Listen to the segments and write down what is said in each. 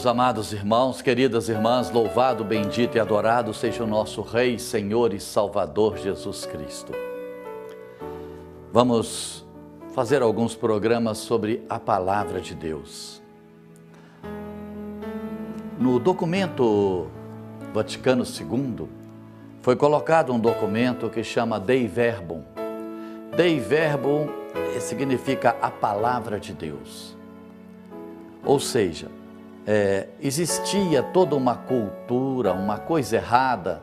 meus amados irmãos, queridas irmãs, louvado, bendito e adorado seja o nosso Rei, Senhor e Salvador Jesus Cristo. Vamos fazer alguns programas sobre a Palavra de Deus. No documento Vaticano II, foi colocado um documento que chama Dei Verbum. Dei Verbum significa a Palavra de Deus. Ou seja, existia toda uma cultura, uma coisa errada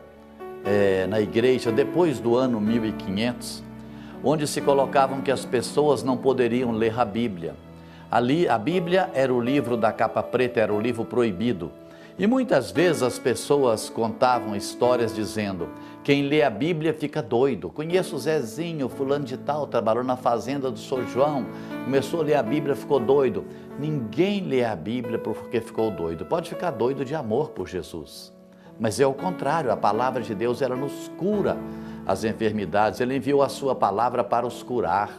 na igreja depois do ano 1500, onde se colocavam que as pessoas não poderiam ler a Bíblia. Ali a Bíblia era o livro da capa preta, era o livro proibido. E muitas vezes as pessoas contavam histórias dizendo: quem lê a Bíblia fica doido. Conheço o Zezinho, fulano de tal, trabalhou na fazenda do São João, começou a ler a Bíblia, ficou doido. Ninguém lê a Bíblia porque ficou doido. Pode ficar doido de amor por Jesus. Mas é o contrário, a palavra de Deus, ela nos cura as enfermidades. Ele enviou a sua palavra para os curar.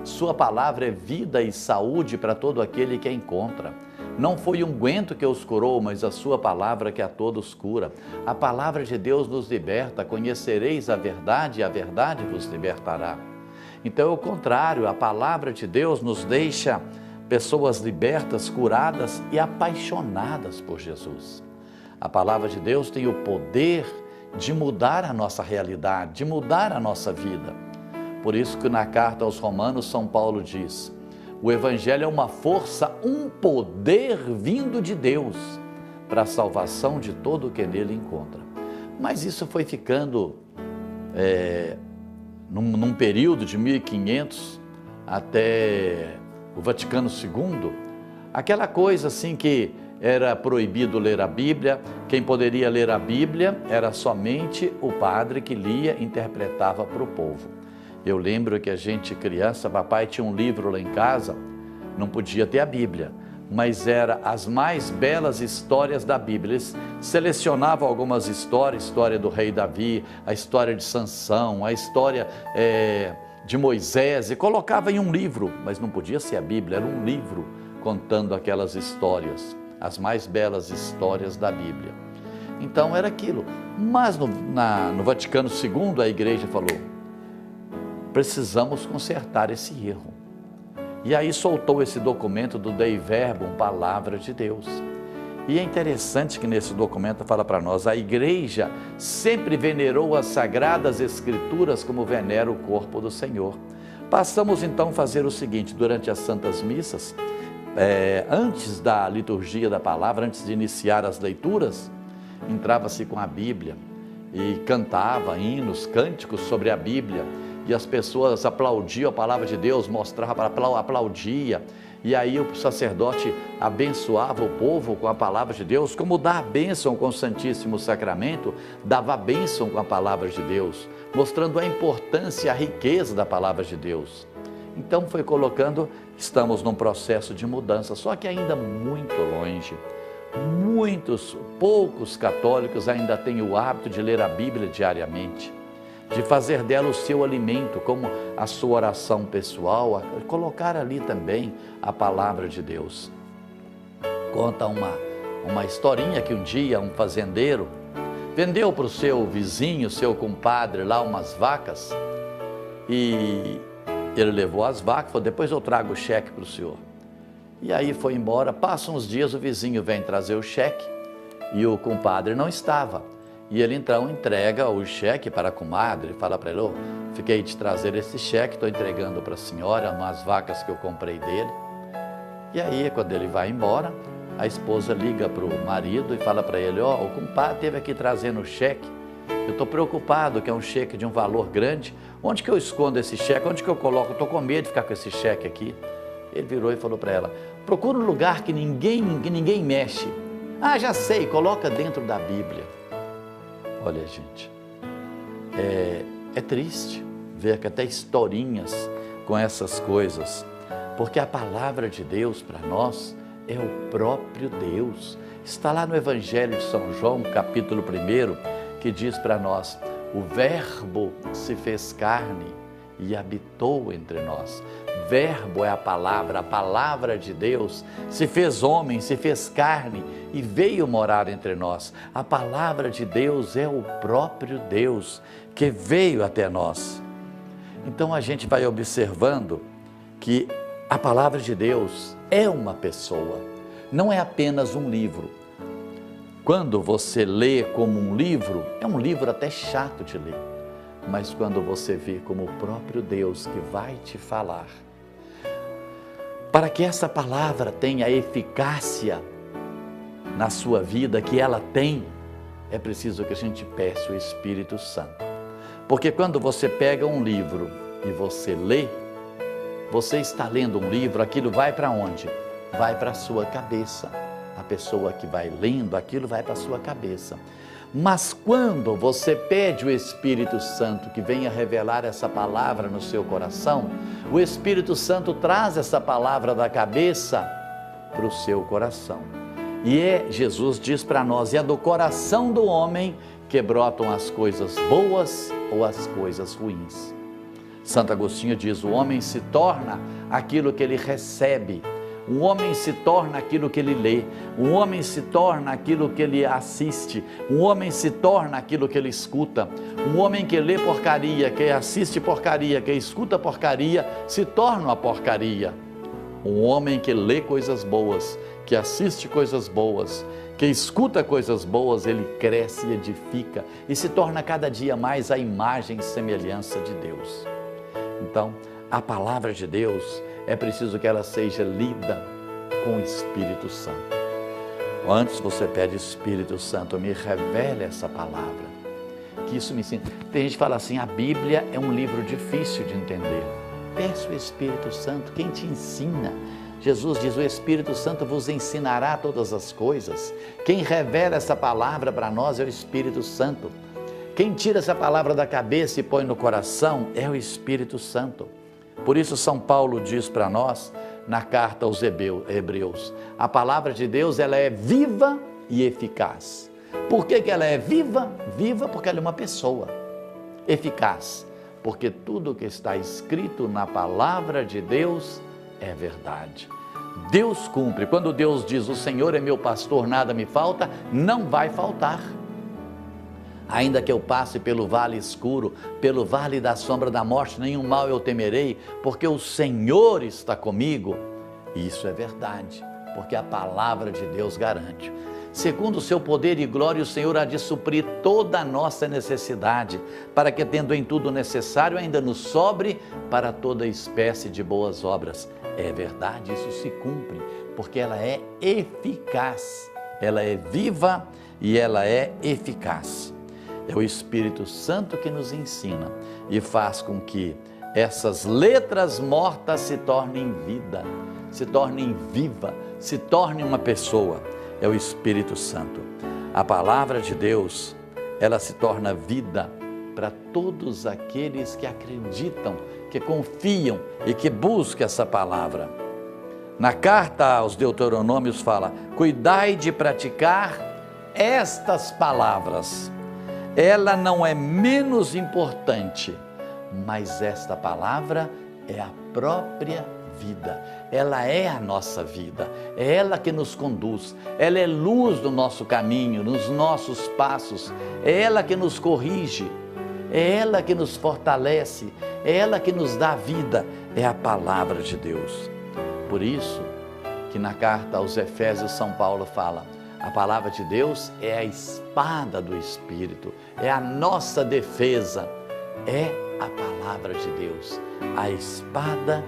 Sua palavra é vida e saúde para todo aquele que a encontra. Não foi o unguento que os curou, mas a sua palavra que a todos cura. A palavra de Deus nos liberta, conhecereis a verdade e a verdade vos libertará. Então é o contrário, a palavra de Deus nos deixa pessoas libertas, curadas e apaixonadas por Jesus. A palavra de Deus tem o poder de mudar a nossa realidade, de mudar a nossa vida. Por isso que na carta aos Romanos, São Paulo diz: o Evangelho é uma força, um poder vindo de Deus para a salvação de todo o que nele encontra. Mas isso foi ficando num período de 1500 até o Vaticano II, aquela coisa assim que era proibido ler a Bíblia. Quem poderia ler a Bíblia era somente o padre que lia e interpretava para o povo. Eu lembro que a gente, criança, papai tinha um livro lá em casa, não podia ter a Bíblia, mas era as mais belas histórias da Bíblia. Eles selecionavam algumas histórias, a história do rei Davi, a história de Sansão, a história de Moisés, e colocava em um livro, mas não podia ser a Bíblia, era um livro contando aquelas histórias, as mais belas histórias da Bíblia. Então era aquilo. Mas no Vaticano II a igreja falou: precisamos consertar esse erro. E aí soltou esse documento do Dei Verbum, Palavra de Deus. E é interessante que nesse documento fala para nós: a igreja sempre venerou as Sagradas Escrituras como venera o corpo do Senhor. Passamos então a fazer o seguinte: durante as Santas Missas, antes da liturgia da palavra, antes de iniciar as leituras, entrava-se com a Bíblia e cantava hinos, cânticos sobre a Bíblia. E as pessoas aplaudiam a palavra de Deus, mostrava, aplaudia. E aí o sacerdote abençoava o povo com a palavra de Deus, como dá a bênção com o Santíssimo Sacramento, dava a bênção com a palavra de Deus, mostrando a importância e a riqueza da palavra de Deus. Então foi colocando, estamos num processo de mudança, só que ainda muito longe. Poucos católicos ainda têm o hábito de ler a Bíblia diariamente, de fazer dela o seu alimento, como a sua oração pessoal, colocar ali também a palavra de Deus. Conta uma historinha que um dia um fazendeiro vendeu para o seu vizinho, seu compadre lá, umas vacas, e ele levou as vacas, falou: depois eu trago o cheque para o senhor. E aí foi embora. Passam uns dias, o vizinho vem trazer o cheque e o compadre não estava. E ele então entrega o cheque para a comadre, fala para ele: oh, fiquei de trazer esse cheque, estou entregando para a senhora umas vacas que eu comprei dele. E aí, quando ele vai embora, a esposa liga para o marido e fala para ele: ó, o compadre esteve aqui trazendo o cheque, eu estou preocupado que é um cheque de um valor grande, onde que eu escondo esse cheque, onde que eu coloco? Eu estou com medo de ficar com esse cheque aqui. Ele virou e falou para ela: procura um lugar que ninguém mexe. Ah, já sei, coloca dentro da Bíblia. Olha, gente, é triste ver que até historinhas com essas coisas, porque a palavra de Deus para nós é o próprio Deus. Está lá no Evangelho de São João, capítulo 1, que diz para nós: o Verbo se fez carne e habitou entre nós. Verbo é a palavra de Deus se fez homem, se fez carne e veio morar entre nós. A palavra de Deus é o próprio Deus que veio até nós. Então a gente vai observando que a palavra de Deus é uma pessoa, não é apenas um livro. Quando você lê como um livro, é um livro até chato de ler, mas quando você vê como o próprio Deus que vai te falar, para que essa palavra tenha a eficácia na sua vida que ela tem, é preciso que a gente peça o Espírito Santo. Porque quando você pega um livro e você lê, você está lendo um livro, aquilo vai para onde? Vai para a sua cabeça. A pessoa que vai lendo, aquilo vai para a sua cabeça. Mas quando você pede o Espírito Santo que venha revelar essa palavra no seu coração, o Espírito Santo traz essa palavra da cabeça para o seu coração. E Jesus diz para nós, é do coração do homem que brotam as coisas boas ou as coisas ruins. Santo Agostinho diz, o homem se torna aquilo que ele recebe. Um homem se torna aquilo que ele lê, um homem se torna aquilo que ele assiste, um homem se torna aquilo que ele escuta. Um homem que lê porcaria, que assiste porcaria, que escuta porcaria, se torna uma porcaria. Um homem que lê coisas boas, que assiste coisas boas, que escuta coisas boas, ele cresce e edifica e se torna cada dia mais a imagem e semelhança de Deus. Então, a palavra de Deus, é preciso que ela seja lida com o Espírito Santo. Antes você pede, Espírito Santo, me revele essa palavra, que isso me ensina. Tem gente que fala assim, a Bíblia é um livro difícil de entender. Peça o Espírito Santo, quem te ensina? Jesus diz, o Espírito Santo vos ensinará todas as coisas. Quem revela essa palavra para nós é o Espírito Santo. Quem tira essa palavra da cabeça e põe no coração é o Espírito Santo. Por isso São Paulo diz para nós, na carta aos Hebreus, a palavra de Deus ela é viva e eficaz. Por que ela é viva? Viva porque ela é uma pessoa. Eficaz, porque tudo que está escrito na palavra de Deus é verdade. Deus cumpre. Quando Deus diz, o Senhor é meu pastor, nada me falta, não vai faltar. Ainda que eu passe pelo vale escuro, pelo vale da sombra da morte, nenhum mal eu temerei, porque o Senhor está comigo. Isso é verdade, porque a palavra de Deus garante. Segundo o seu poder e glória, o Senhor há de suprir toda a nossa necessidade, para que, tendo em tudo necessário, ainda nos sobre para toda espécie de boas obras. É verdade, isso se cumpre, porque ela é eficaz, ela é viva e ela é eficaz. É o Espírito Santo que nos ensina e faz com que essas letras mortas se tornem vida, se tornem viva, se tornem uma pessoa. É o Espírito Santo. A palavra de Deus, ela se torna vida para todos aqueles que acreditam, que confiam e que buscam essa palavra. Na carta aos Deuteronômios fala, cuidai de praticar estas palavras. Ela não é menos importante, mas esta palavra é a própria vida. Ela é a nossa vida, é ela que nos conduz, ela é luz no nosso caminho, nos nossos passos, é ela que nos corrige, é ela que nos fortalece, é ela que nos dá vida, é a palavra de Deus. Por isso que na carta aos Efésios São Paulo fala, a palavra de Deus é a espada do Espírito, é a nossa defesa, é a palavra de Deus, a espada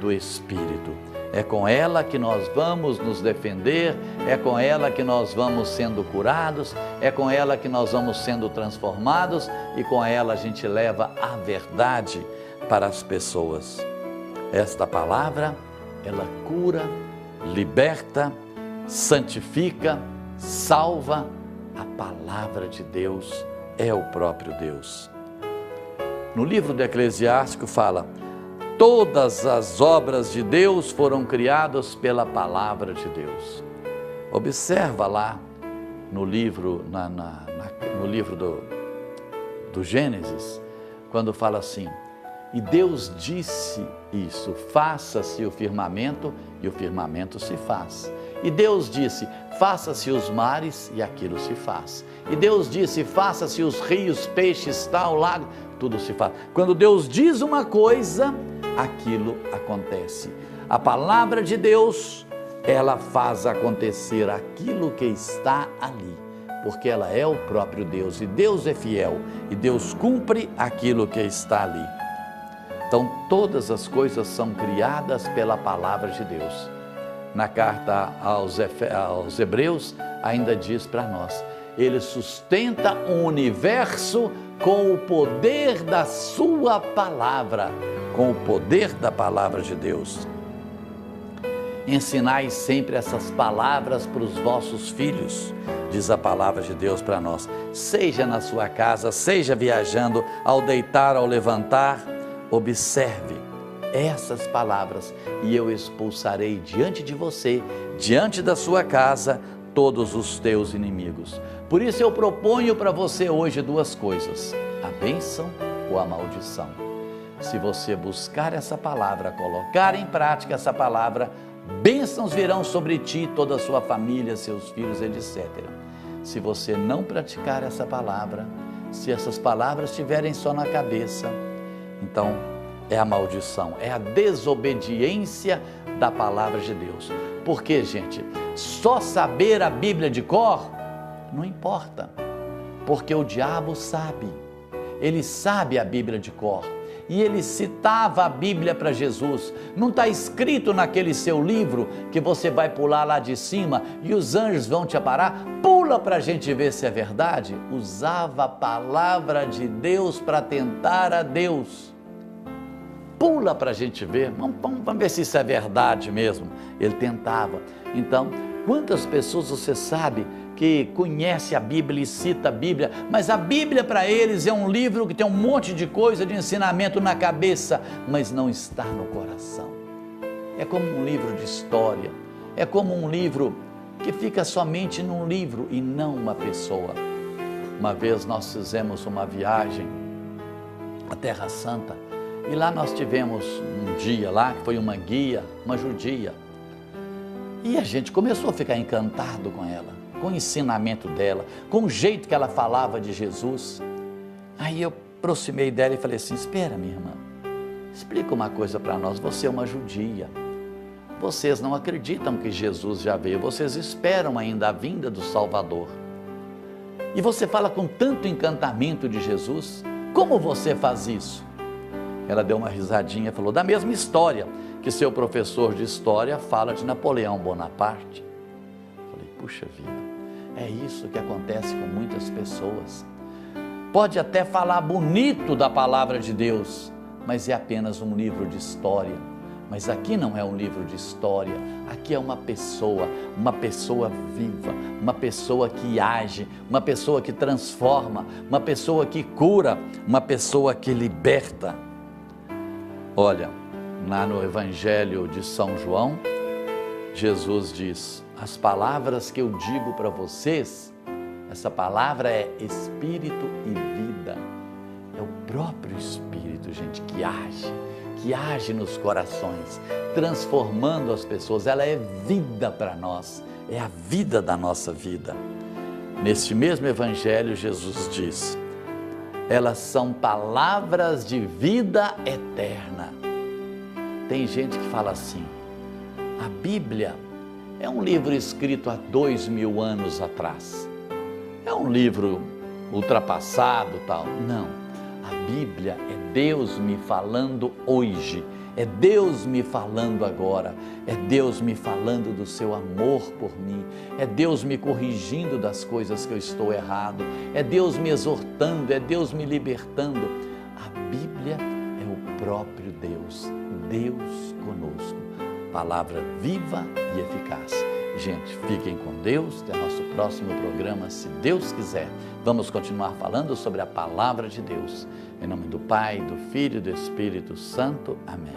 do Espírito. É com ela que nós vamos nos defender, é com ela que nós vamos sendo curados, é com ela que nós vamos sendo transformados e com ela a gente leva a verdade para as pessoas. Esta palavra, ela cura, liberta, santifica, salva. A palavra de Deus é o próprio Deus. No livro do Eclesiástico fala, todas as obras de Deus foram criadas pela palavra de Deus. Observa lá no livro, no livro do Gênesis, quando fala assim, E Deus disse isso, faça-se o firmamento, e o firmamento se faz. E Deus disse, faça-se os mares, e aquilo se faz. E Deus disse, faça-se os rios, peixes, tal, lago, tudo se faz. Quando Deus diz uma coisa, aquilo acontece. A palavra de Deus, ela faz acontecer aquilo que está ali, porque ela é o próprio Deus, e Deus é fiel, e Deus cumpre aquilo que está ali. Então, todas as coisas são criadas pela palavra de Deus. Na carta aos Hebreus, ainda diz para nós, Ele sustenta o universo com o poder da sua palavra, com o poder da palavra de Deus. Ensinai sempre essas palavras para os vossos filhos, diz a palavra de Deus para nós. Seja na sua casa, seja viajando, ao deitar, ao levantar, observe essas palavras e eu expulsarei diante de você, diante da sua casa, todos os teus inimigos. Por isso eu proponho para você hoje duas coisas, a bênção ou a maldição. Se você buscar essa palavra, colocar em prática essa palavra, bênçãos virão sobre ti, toda a sua família, seus filhos, etc. Se você não praticar essa palavra, se essas palavras estiverem só na cabeça, então é a maldição, é a desobediência da palavra de Deus. Porque, gente, só saber a Bíblia de cor não importa, porque o diabo sabe, ele sabe a Bíblia de cor. E ele citava a Bíblia para Jesus. Não está escrito naquele seu livro que você vai pular lá de cima e os anjos vão te aparar? Pula para a gente ver se é verdade. Usava a palavra de Deus para tentar a Deus. Pula para a gente ver, vamos ver se isso é verdade mesmo. Ele tentava. Então, quantas pessoas você sabe que conhece a Bíblia e cita a Bíblia, mas a Bíblia para eles é um livro que tem um monte de coisa de ensinamento na cabeça, mas não está no coração. É como um livro de história, é como um livro que fica somente num livro e não uma pessoa. Uma vez nós fizemos uma viagem à Terra Santa e lá nós tivemos um dia lá, que foi uma guia, uma judia, e a gente começou a ficar encantado com ela, com o ensinamento dela, com o jeito que ela falava de Jesus. Aí eu aproximei dela e falei assim, espera minha irmã, explica uma coisa para nós, você é uma judia, vocês não acreditam que Jesus já veio, vocês esperam ainda a vinda do Salvador, e você fala com tanto encantamento de Jesus, como você faz isso? Ela deu uma risadinha e falou, da mesma história que seu professor de história fala de Napoleão Bonaparte. Falei, puxa vida, é isso que acontece com muitas pessoas. Pode até falar bonito da palavra de Deus, mas é apenas um livro de história. Mas aqui não é um livro de história, aqui é uma pessoa viva, uma pessoa que age, uma pessoa que transforma, uma pessoa que cura, uma pessoa que liberta. Olha, lá no Evangelho de São João, Jesus diz, as palavras que eu digo para vocês, essa palavra é Espírito e vida. É o próprio Espírito, gente, que age nos corações, transformando as pessoas. Ela é vida para nós, é a vida da nossa vida. Neste mesmo Evangelho, Jesus diz, elas são palavras de vida eterna. Tem gente que fala assim, a Bíblia é um livro escrito há 2000 anos atrás. É um livro ultrapassado, tal. Não, a Bíblia é Deus me falando hoje, é Deus me falando agora, é Deus me falando do seu amor por mim, é Deus me corrigindo das coisas que eu estou errado, é Deus me exortando, é Deus me libertando. A Bíblia é o próprio Deus, Deus conosco, palavra viva e eficaz. Gente, fiquem com Deus, até nosso próximo programa, se Deus quiser. Vamos continuar falando sobre a palavra de Deus. Em nome do Pai, do Filho e do Espírito Santo. Amém.